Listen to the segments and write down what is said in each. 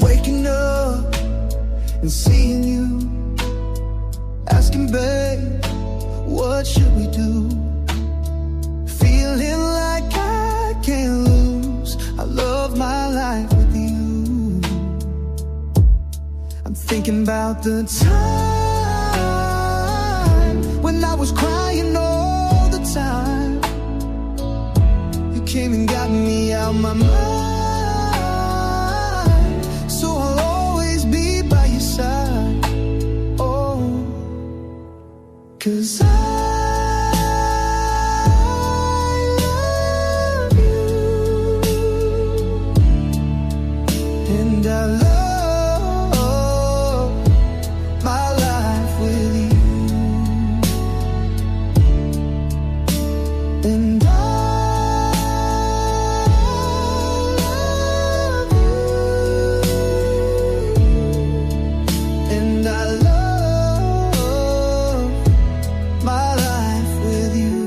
Waking up and seeing you, asking babe, what should we do? Feeling like I can't lose. I love my life with you. I'm thinking about the time when I was crying all the time. You came and got me out my mind. So I'll always be by your side. Oh, 'cause I love you, and I love my life with you. And I love you, and I love my life with you.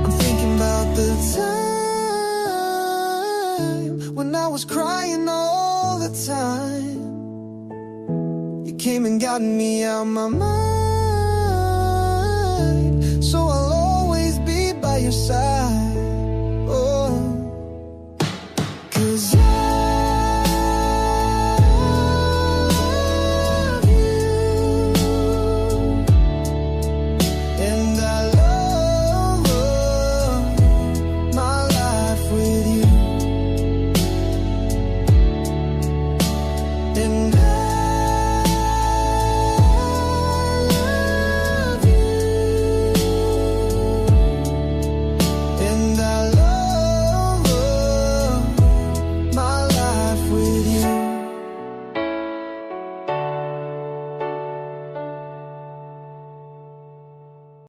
I'm thinking about the time when I was crying all the time. You came and got me out my mind. So I'll always be by your side.